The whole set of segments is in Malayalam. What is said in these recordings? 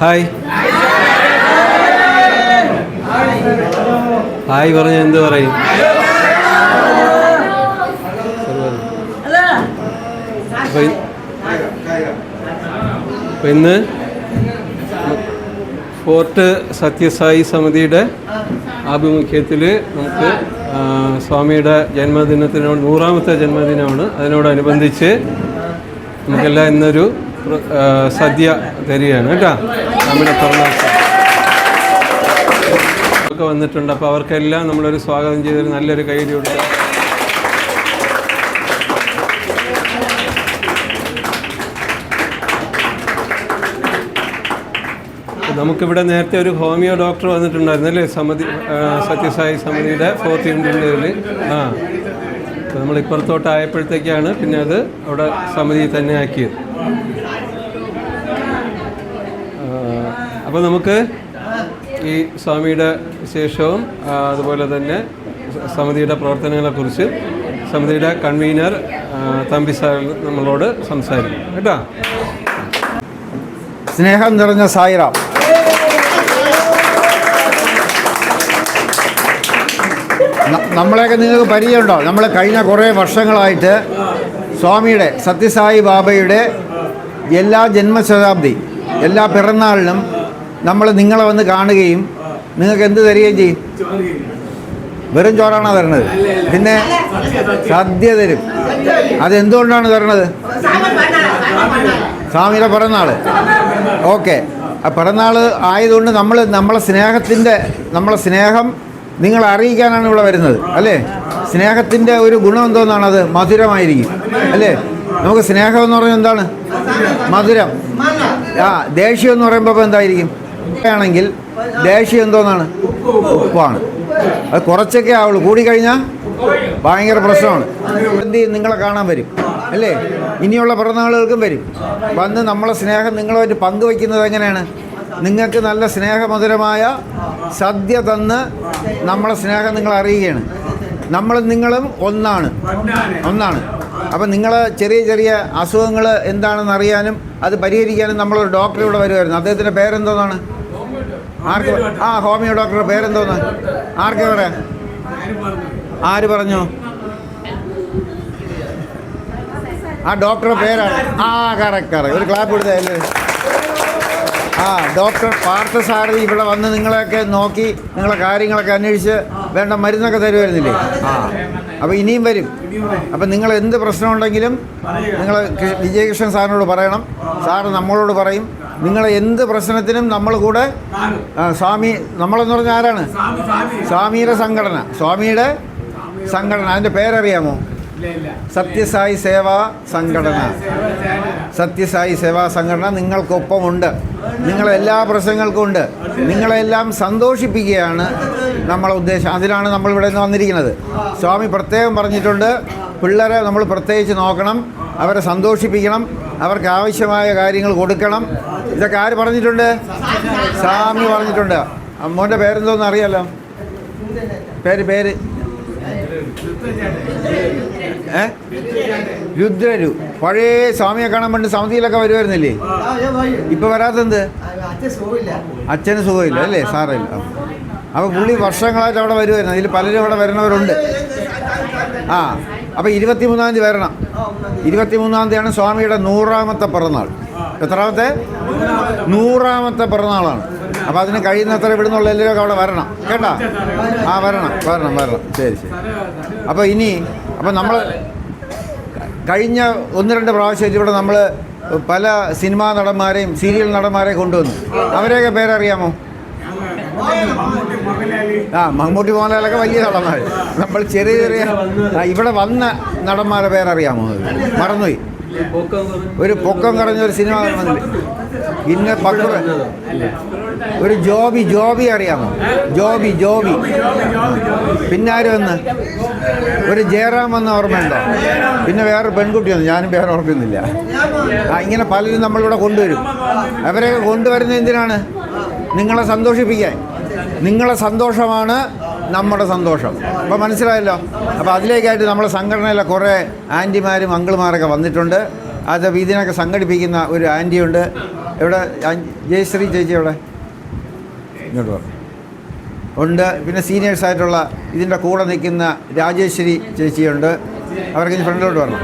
ഹായ് ഹായ് പറഞ്ഞ എന്ത് പറയും? അപ്പോൾ ഇന്ന് ഫോർട്ട് സത്യസായി സമിതിയുടെ ആഭിമുഖ്യത്തിൽ നമുക്ക് സ്വാമിയുടെ ജന്മദിനത്തിനോട് 100ാമത്തെ ജന്മദിനമാണ്. അതിനോടനുബന്ധിച്ച് നമുക്കെല്ലാം ഇന്നൊരു സദ്യ തരികയാണ് കേട്ടോ. നമ്മുടെ ഒക്കെ വന്നിട്ടുണ്ട്. അപ്പോൾ അവർക്കെല്ലാം നമ്മളൊരു സ്വാഗതം ചെയ്തൊരു നല്ലൊരു കൈയ്യടി കൊടുക്കുക. നമുക്കിവിടെ നേരത്തെ ഒരു ഹോമിയോ ഡോക്ടർ വന്നിട്ടുണ്ടായിരുന്നു അല്ലേ, സത്യസായി സമിതിയുടെ 4th യൂണിറ്റിൽ. നമ്മൾ ഇപ്പുറത്തോട്ടായപ്പോഴത്തേക്കാണ് പിന്നെ അത് അവിടെ സമിതി തന്നെ ആക്കിയത്. അപ്പോൾ നമുക്ക് ഈ സ്വാമിയുടെ വിശേഷവും അതുപോലെ തന്നെ സമിതിയുടെ പ്രവർത്തനങ്ങളെക്കുറിച്ച് സമിതിയുടെ കൺവീനർ തമ്പി സാർ നമ്മളോട് സംസാരിക്കും കേട്ടോ. സ്നേഹം നിറഞ്ഞ സായിറാം. നമ്മളെയൊക്കെ നിങ്ങൾക്ക് പരിചയമുണ്ടോ? നമ്മൾ കഴിഞ്ഞ കുറേ വർഷങ്ങളായിട്ട് സ്വാമിയുടെ സത്യസായി ബാബയുടെ എല്ലാ ജന്മശതാബ്ദി എല്ലാ പിറന്നാളിനും നമ്മൾ നിങ്ങളെ വന്ന് കാണുകയും നിങ്ങൾക്ക് എന്ത് തരികയും ചെയ്യും? വെറും ചോറാണോ തരണത്? പിന്നെ സദ്യ തരും. അതെന്തുകൊണ്ടാണ് തരണത്? സ്വാമിയുടെ പിറന്നാൾ. ഓക്കെ, ആ പിറന്നാൾ ആയതുകൊണ്ട് നമ്മളെ സ്നേഹം നിങ്ങളെ അറിയിക്കാനാണ് ഇവിടെ വരുന്നത് അല്ലേ. സ്നേഹത്തിൻ്റെ ഒരു ഗുണം എന്തോന്നാണ്? അത് മധുരമായിരിക്കും അല്ലേ. നമുക്ക് സ്നേഹം എന്ന് പറഞ്ഞാൽ എന്താണ്? മധുരം. ദേഷ്യം എന്ന് പറയുമ്പോൾ എന്തായിരിക്കും? ആണെങ്കിൽ ദേഷ്യം എന്തോന്നാണ്? ഉപ്പാണ്. അത് കുറച്ചൊക്കെ ആവുള്ളൂ, കൂടിക്കഴിഞ്ഞാൽ ഭയങ്കര പ്രശ്നമാണ്. എന്ത് ചെയ്യും? നിങ്ങളെ കാണാൻ വരും അല്ലേ. ഇനിയുള്ള പിറന്നാളുകൾക്കും വരും. വന്ന് നമ്മളെ സ്നേഹം നിങ്ങളുമായിട്ട് പങ്കുവയ്ക്കുന്നത് എങ്ങനെയാണ്? നിങ്ങൾക്ക് നല്ല സ്നേഹമധുരമായ സദ്യ തന്ന് നമ്മളെ സ്നേഹം നിങ്ങളെ അറിയുകയാണ്. നിങ്ങളും ഒന്നാണ്. അപ്പം നിങ്ങൾ ചെറിയ ചെറിയ അസുഖങ്ങൾ എന്താണെന്ന് അറിയാനും അത് പരിഹരിക്കാനും നമ്മളൊരു ഡോക്ടർ ഇവിടെ വരുമായിരുന്നു. അദ്ദേഹത്തിൻ്റെ പേരെന്തോന്നാണ്? ഹോമിയോ ഡോക്ടറുടെ പേരെന്തോന്ന്? ആർക്ക് പറയാം? ആര് പറഞ്ഞു? ആ ഡോക്ടറുടെ പേരാണ്. കറക്റ്റ്. ഒരു ക്ലാപ്പ് കൊടുത്തല്ലേ. ഡോക്ടർ പാർത്ഥസാരഥി ഇവിടെ വന്ന് നിങ്ങളെയൊക്കെ നോക്കി നിങ്ങളെ കാര്യങ്ങളൊക്കെ അന്വേഷിച്ച് വേണ്ട മരുന്നൊക്കെ തരുമായിരുന്നില്ലേ? അപ്പോൾ ഇനിയും വരും. അപ്പം നിങ്ങൾ എന്ത് പ്രശ്നമുണ്ടെങ്കിലും നിങ്ങൾ വിജയകൃഷ്ണൻ സാറിനോട് പറയണം. സാറ് നമ്മളോട് പറയും. നിങ്ങളെ എന്ത് പ്രശ്നത്തിനും നമ്മൾ കൂടെ. സ്വാമി നമ്മളെന്ന് പറഞ്ഞാൽ ആരാണ്? സ്വാമിയുടെ സംഘടന. അതിൻ്റെ പേരറിയാമോ? സത്യസായി സേവാ സംഘടന നിങ്ങൾക്കൊപ്പമുണ്ട്. നിങ്ങളെല്ലാ പ്രശ്നങ്ങൾക്കും ഉണ്ട്. നിങ്ങളെല്ലാം സന്തോഷിപ്പിക്കുകയാണ് നമ്മളെ ഉദ്ദേശം. അതിനാണ് നമ്മളിവിടെ നിന്ന് വന്നിരിക്കുന്നത്. സ്വാമി പ്രത്യേകം പറഞ്ഞിട്ടുണ്ട്, പിള്ളേരെ നമ്മൾ പ്രത്യേകിച്ച് നോക്കണം, അവരെ സന്തോഷിപ്പിക്കണം, അവർക്ക് ആവശ്യമായ കാര്യങ്ങൾ കൊടുക്കണം. ഇതൊക്കെ ആര് പറഞ്ഞിട്ടുണ്ട്? സ്വാമി പറഞ്ഞിട്ടുണ്ട്. മോൻ്റെ പേരെന്തോന്ന് അറിയാലോ? പേര് രുദ്രരു. പഴയ സ്വാമിയെ കാണാൻ വേണ്ടി സമിതിയിലൊക്കെ വരുമായിരുന്നില്ലേ? ഇപ്പൊ വരാത്തെന്ത്? അച്ഛന് സുഖമില്ല അല്ലേ? സാറില്ല. അപ്പോൾ പുള്ളി വർഷങ്ങളായിട്ട് അവിടെ വരുമായിരുന്നു. അതിൽ പലരും അവിടെ വരുന്നവരുണ്ട്. അപ്പോൾ 23-ാം തീയതി വരണം. 23-ാം തീയതിയാണ് സ്വാമിയുടെ 100ാമത്തെ പിറന്നാൾ. എത്രാമത്തെ? 100ാമത്തെ പിറന്നാളാണ്. അപ്പോൾ അതിന് കഴിയുന്നത്ര ഇവിടുന്നുള്ള എല്ലാവരും അവിടെ വരണം കേട്ടോ. വരണം. ശരി. അപ്പോൾ നമ്മൾ കഴിഞ്ഞ 1-2 പ്രാവശ്യം ഇവിടെ നമ്മൾ പല സിനിമാ നടന്മാരെയും സീരിയൽ നടന്മാരെയും കൊണ്ടുവന്നു. അവരെയൊക്കെ പേരറിയാമോ? മമ്മൂട്ടി മോഹൻലാലൊക്കെ വലിയ നടന്മാർ. നമ്മൾ ചെറിയ ഇവിടെ വന്ന നടന്മാരുടെ പേരറിയാമോ? മറന്നുപോയി. ഒരു പൊക്കം കുറഞ്ഞൊരു സിനിമ വന്നില്ലേ? പിന്നെ ഒരു ജോബി അറിയാമോ? ജോബി. പിന്നെ ആര് വന്ന്? ഒരു ജയറാം വന്ന ഓർമ്മയുണ്ടോ? പിന്നെ വേറൊരു പെൺകുട്ടി വന്നു, ഞാനും പേര് ഓർക്കുന്നില്ല. ഇങ്ങനെ പലരും നമ്മളിവിടെ കൊണ്ടുവരും. അവരെയൊക്കെ കൊണ്ടുവരുന്നത് എന്തിനാണ്? നിങ്ങളെ സന്തോഷിപ്പിക്കാൻ. നിങ്ങളെ സന്തോഷമാണ് നമ്മുടെ സന്തോഷം. അപ്പോൾ മനസ്സിലായല്ലോ. അപ്പോൾ അതിലേക്കായിട്ട് നമ്മളെ സംഘടനയിലെ കുറേ ആൻറ്റിമാരും അങ്കിൾമാരൊക്കെ വന്നിട്ടുണ്ട്. അത് ഇതിനൊക്കെ സംഘടിപ്പിക്കുന്ന ഒരു ആൻറ്റിയുണ്ട്. എവിടെ ജയശ്രീ ചേച്ചി എവിടെ? ഇങ്ങോട്ട് പറഞ്ഞു ഉണ്ട്. പിന്നെ സീനിയേഴ്സായിട്ടുള്ള ഇതിൻ്റെ കൂടെ നിൽക്കുന്ന രാജേശ്വരി ചേച്ചിയുണ്ട്. അവർക്ക് ഇനി ഫ്രണ്ടിലോട്ട് വരണം.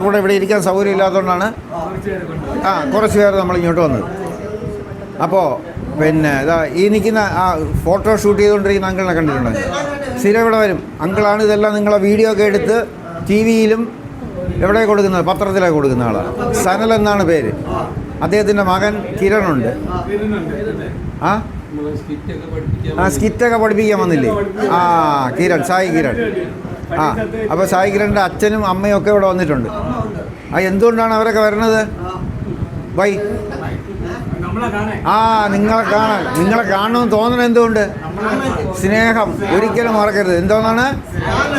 കൂടെ ഇവിടെ ഇരിക്കാൻ സൗകര്യം ഇല്ലാത്തതുകൊണ്ടാണ് കുറച്ച് പേർ നമ്മൾ ഇങ്ങോട്ട് വന്നത്. അപ്പോൾ പിന്നെ ഇതാ ഈ നിൽക്കുന്ന ഫോട്ടോ ഷൂട്ട് ചെയ്തുകൊണ്ടിരിക്കുന്ന അങ്കിളിനെ കണ്ടിട്ടുണ്ടോ? സ്ഥിരം ഇവിടെ വരും അങ്കിളാണ്. ഇതെല്ലാം നിങ്ങളെ വീഡിയോ ഒക്കെ എടുത്ത് ടി വിയിലും എവിടെ കൊടുക്കുന്നത്? പത്രത്തിലൊക്കെ കൊടുക്കുന്ന ആളാണ്. സനൽ എന്നാണ് പേര്. അദ്ദേഹത്തിൻ്റെ മകൻ കിരണുണ്ട്. സ്കിറ്റൊക്കെ പഠിപ്പിക്കാൻ വന്നില്ലേ? കിരൺ, സായി കിരൺ. അപ്പോൾ സായി കിരണിൻ്റെ അച്ഛനും അമ്മയും ഒക്കെ ഇവിടെ വന്നിട്ടുണ്ട്. എന്തുകൊണ്ടാണ് അവരൊക്കെ വരുന്നത്? വൈ നിങ്ങളെ കാണണമെന്ന് തോന്നണം. എന്തുകൊണ്ട്? സ്നേഹം. ഒരിക്കലും മറക്കരുത്. എന്തോന്നാണ്?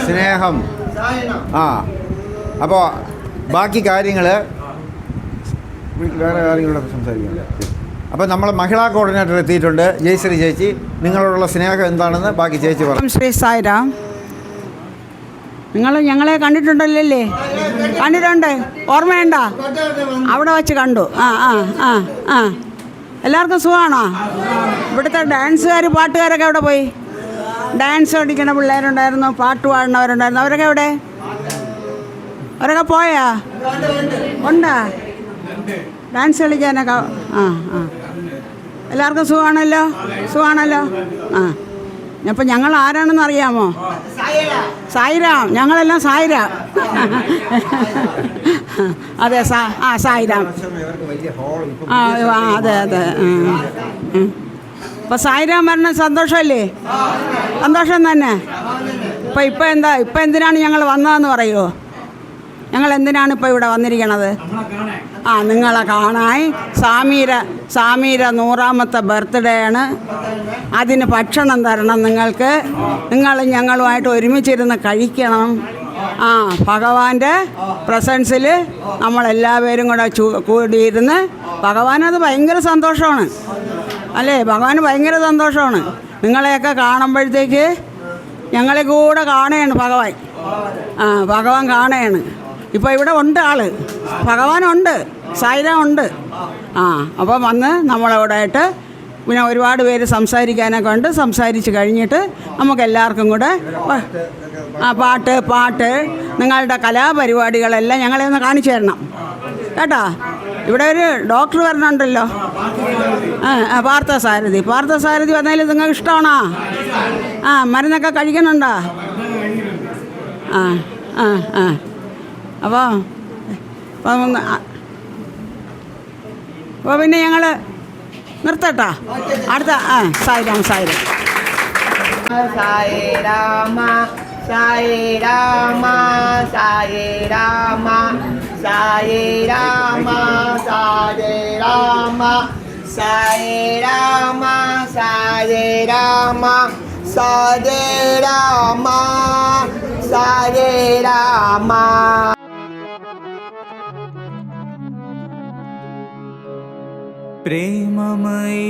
സ്നേഹം. അപ്പോൾ ബാക്കി കാര്യങ്ങൾ വേറെ കാര്യങ്ങളൊക്കെ സംസാരിക്കാം. അപ്പോൾ നമ്മൾ മഹിളാ കോർഡിനേറ്റർ എത്തിയിട്ടുണ്ട്. ജയശ്രീ ചേച്ചി, നിങ്ങളോടുള്ള സ്നേഹം എന്താണെന്ന് ബാക്കി ചേച്ചി പറഞ്ഞു. ശ്രീ സായിരാം, നിങ്ങൾ ഞങ്ങളെ കണ്ടിട്ടുണ്ടല്ലേ? കണ്ടിട്ടുണ്ട്, ഓർമ്മയുണ്ടോ? അവിടെ വച്ച് കണ്ടു. എല്ലാവർക്കും സുഖമാണോ? ഇവിടുത്തെ ഡാൻസുകാർ പാട്ടുകാരൊക്കെ എവിടെ പോയി? ഡാൻസ് പഠിക്കുന്ന പിള്ളേരുണ്ടായിരുന്നു, പാട്ട് പാടുന്നവരുണ്ടായിരുന്നു. അവരൊക്കെ എവിടെ? അവരൊക്കെ പോയാ? ഉണ്ടാ ഡാൻസ് കളിക്കാനൊക്കെ? എല്ലാവർക്കും സുഖമാണല്ലോ? സുഖമാണല്ലോ. അപ്പം ഞങ്ങൾ ആരാണെന്ന് അറിയാമോ? സായിരാം. ഞങ്ങളെല്ലാം സായിരാം. അതെ, സായിരാം. അതെ അതെ. അപ്പം സായിരാം പറഞ്ഞ സന്തോഷമല്ലേ? സന്തോഷം തന്നെ. ഇപ്പം എന്തിനാണ് ഞങ്ങൾ വന്നതെന്ന് പറയുമോ? ഞങ്ങൾ എന്തിനാണ് ഇപ്പോൾ ഇവിടെ വന്നിരിക്കണത്? നിങ്ങളെ കാണാൻ. സാമീര 100ാമത്തെ ബർത്ത്ഡേ ആണ്. അതിന് ഭക്ഷണം തരണം നിങ്ങൾക്ക്. നിങ്ങളും ഞങ്ങളുമായിട്ട് ഒരുമിച്ചിരുന്ന് കഴിക്കണം. ഭഗവാന്റെ പ്രസൻസിൽ നമ്മളെല്ലാവരും കൂടെ കൂടിയിരുന്ന് ഭഗവാനത് ഭയങ്കര സന്തോഷമാണ് അല്ലേ? ഭഗവാന് ഭയങ്കര സന്തോഷമാണ്. നിങ്ങളെയൊക്കെ കാണുമ്പോഴത്തേക്ക് ഞങ്ങളെ കൂടെ കാണുകയാണ് ഭഗവാൻ. ഭഗവാൻ കാണുകയാണ്. ഇപ്പോൾ ഇവിടെ ഉണ്ട് ആള്, ഭഗവാനുണ്ട്, സായിരാം ഉണ്ട്. അപ്പോൾ വന്ന് നമ്മളവിടെ ആയിട്ട് പിന്നെ ഒരുപാട് പേര് സംസാരിക്കാനൊക്കെ ഉണ്ട്. സംസാരിച്ച് കഴിഞ്ഞിട്ട് നമുക്കെല്ലാവർക്കും കൂടെ പാട്ട് നിങ്ങളുടെ കലാപരിപാടികളെല്ലാം ഞങ്ങളെ ഒന്ന് കാണിച്ചു തരണം കേട്ടോ. ഇവിടെ ഒരു ഡോക്ടർ വരണുണ്ടല്ലോ, പാർത്ഥസാരഥി വന്നതിൽ നിങ്ങൾക്ക് ഇഷ്ടമാണോ? മരുന്നൊക്കെ കഴിക്കുന്നുണ്ടോ? അപ്പോൾ പിന്നെ ഞങ്ങൾ നിർത്തട്ടോ. അടുത്ത സായിരാം. സായിരാം. സായിരാമ സായിരാമ സായിരാമ സായിരാമ സായിരാമ സായിരാമ സായിരാമ സായിരാമ സായിരാമ. प्रेममयी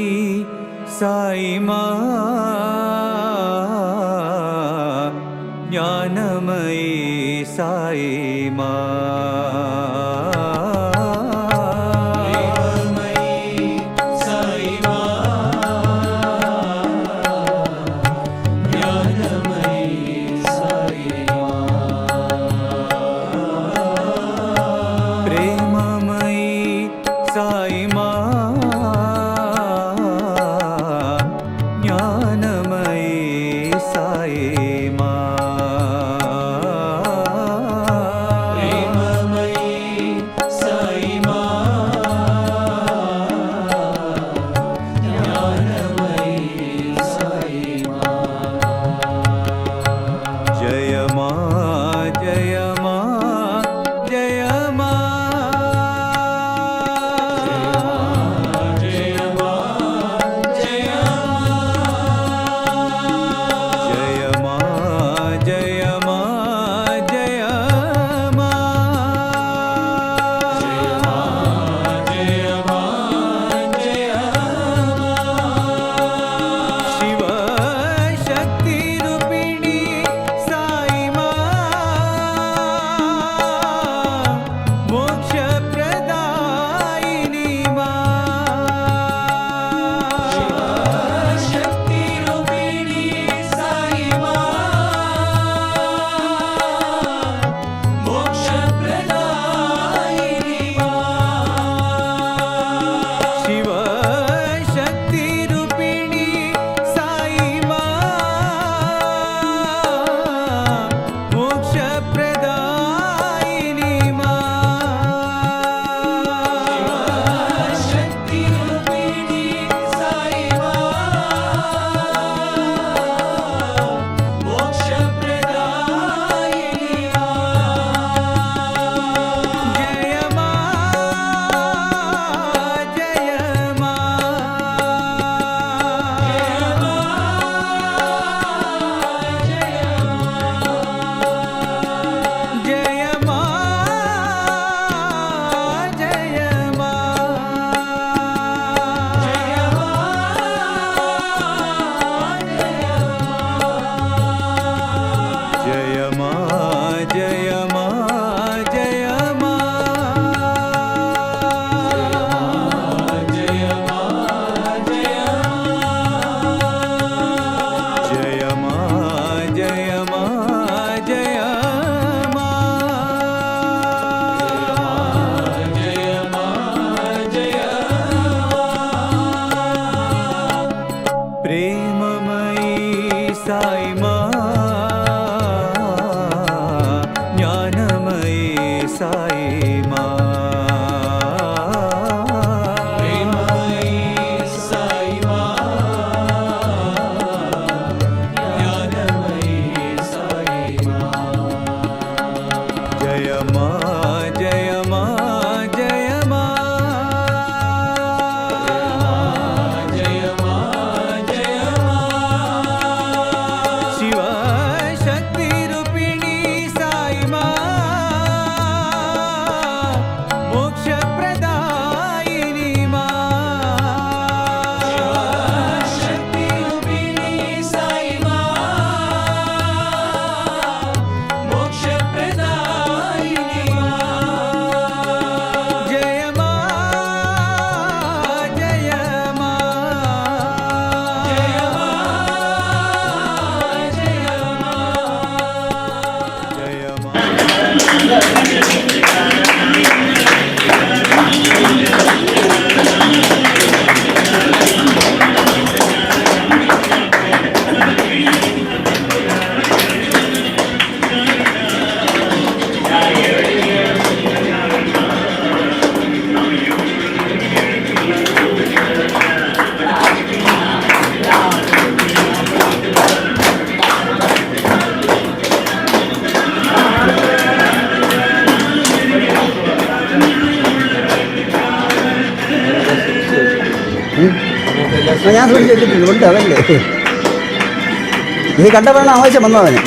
साई मां, ज्ञानमयी साई मां, साई माँ ഞാൻ ശ്രദ്ധിച്ചിട്ടുണ്ട് അതല്ലേ ഇത് കണ്ടപ്പോഴാണ് ആവശ്യം വന്നതിന്.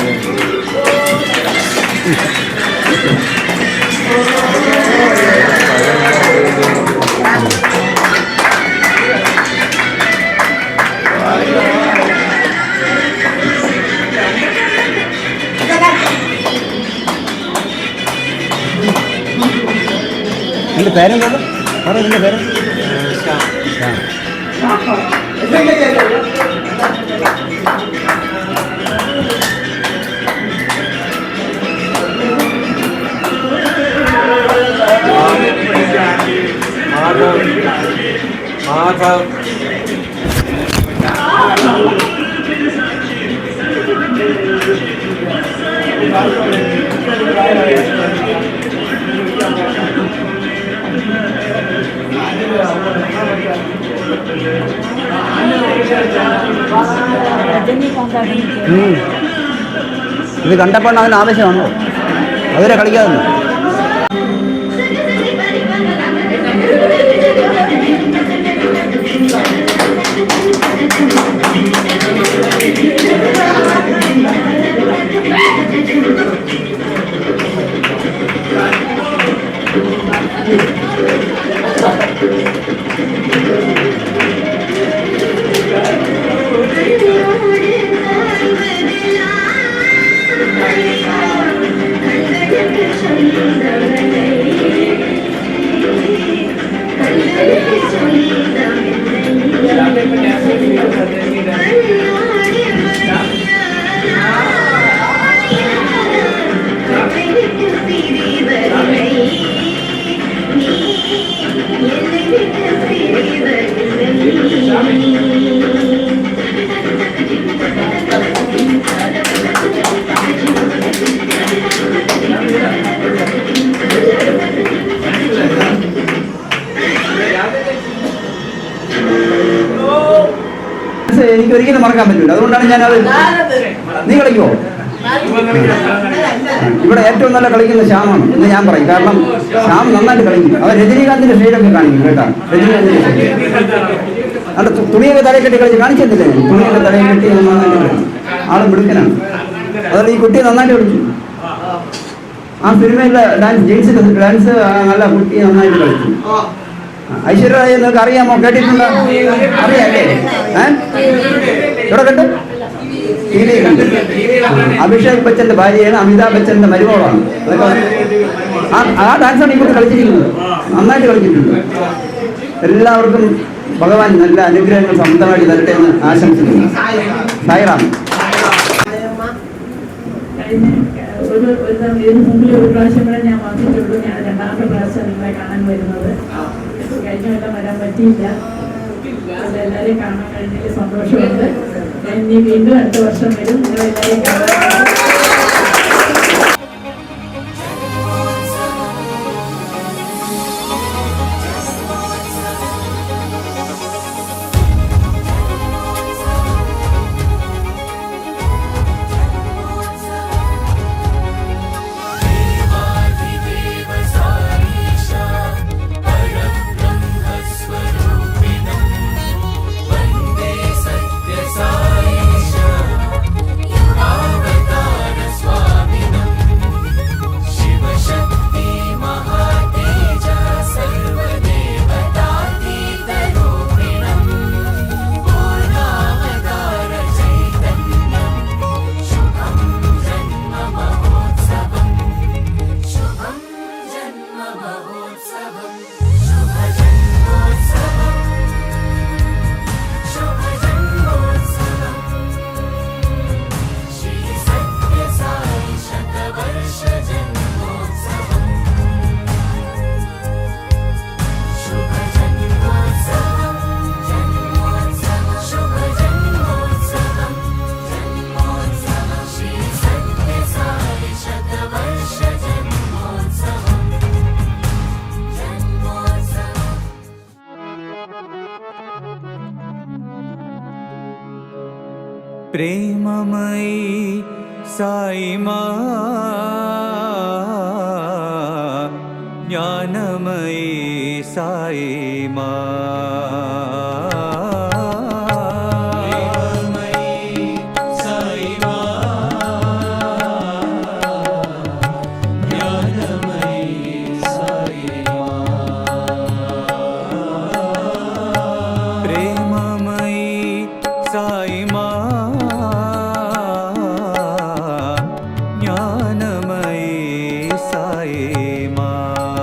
എൻ്റെ പേരെന്താ? പറ എൻ്റെ പേര്. മാധവ് ഇത് കണ്ടപ്പോൾ അതിന് ആവശ്യമാണോ? അവരെ കളിക്കാതെ എനിക്ക് ഒരിക്കലും മറക്കാൻ പറ്റില്ല. അതുകൊണ്ടാണ് ഞാനത്. നീ കളിക്കുമോ? ഇവിടെ ഏറ്റവും നല്ല കളിക്കുന്ന ശ്യാമാണ് എന്ന് ഞാൻ പറയും. കാരണം ശ്യാം നന്നായിട്ട് കളിക്കും. അവർ രജനീകാന്തിന്റെ ഷെയ്ഡൊക്കെ കാണിക്കും കേട്ടാ. രജനീകാന്തിന്റെ അവിടെ തുണിയൊക്കെ തലയിൽ കെട്ടി കളിച്ച് കാണിച്ചിട്ടില്ലേ? തുണിയൊക്കെ തലയിൽ കെട്ടി നന്നായിട്ട് കളിക്കും. ആള് മിടുക്കനാണ്. അതുകൊണ്ട് ഈ കുട്ടി നന്നായിട്ട് കളിക്കും. ആ സിനിമയിലെ ഡാൻസ്, ജെയിംസിന്റെ ഡാൻസ് നല്ല കുട്ടി നന്നായിട്ട് കളിക്കും. ഐശ്വര്യ റായി നിങ്ങൾക്ക് അറിയാമോ? കേട്ടിട്ടുണ്ടോ? അറിയാല്ലേ? ഇവിടെ കണ്ട് ടി വി കണ്ട്. അഭിഷേക് ബച്ചന്റെ ഭാര്യയാണ്, അമിതാഭ് ബച്ചന്റെ മരുമകളാണ്. ആ ഡാൻസാണ് ഇപ്പോൾ കളിച്ചിരിക്കുന്നത്. നന്നായിട്ട് കളിച്ചിട്ടുണ്ട്. എല്ലാവർക്കും ഭഗവാൻ നല്ല അനുഗ്രഹങ്ങൾ സ്വന്തമായിട്ട് തരട്ടെ എന്ന് ആശംസിക്കുന്നു. സായിറാം. ഇതിന് മുമ്പിൽ ഒരു പ്രാവശ്യം കൂടെ ഞാൻ വന്നിട്ടുള്ളൂ. ഞാൻ രണ്ടാമത്തെ പ്രാവശ്യം നിങ്ങളെ കാണാൻ വരുന്നത്. കഴിഞ്ഞ കൊല്ലം വരാൻ പറ്റിയില്ല. എല്ലാവരെയും കാണാൻ കഴിഞ്ഞതിൽ സന്തോഷമുണ്ട്. ഞാൻ ഇനി വീണ്ടും അടുത്ത വർഷം വരും. നിങ്ങളെല്ലാവരെയും കാണാൻ ప్రేమమయీ సాయి మా, జ్ఞానమయీ సాయి మా. జ్ఞానమయీ సాయి మా.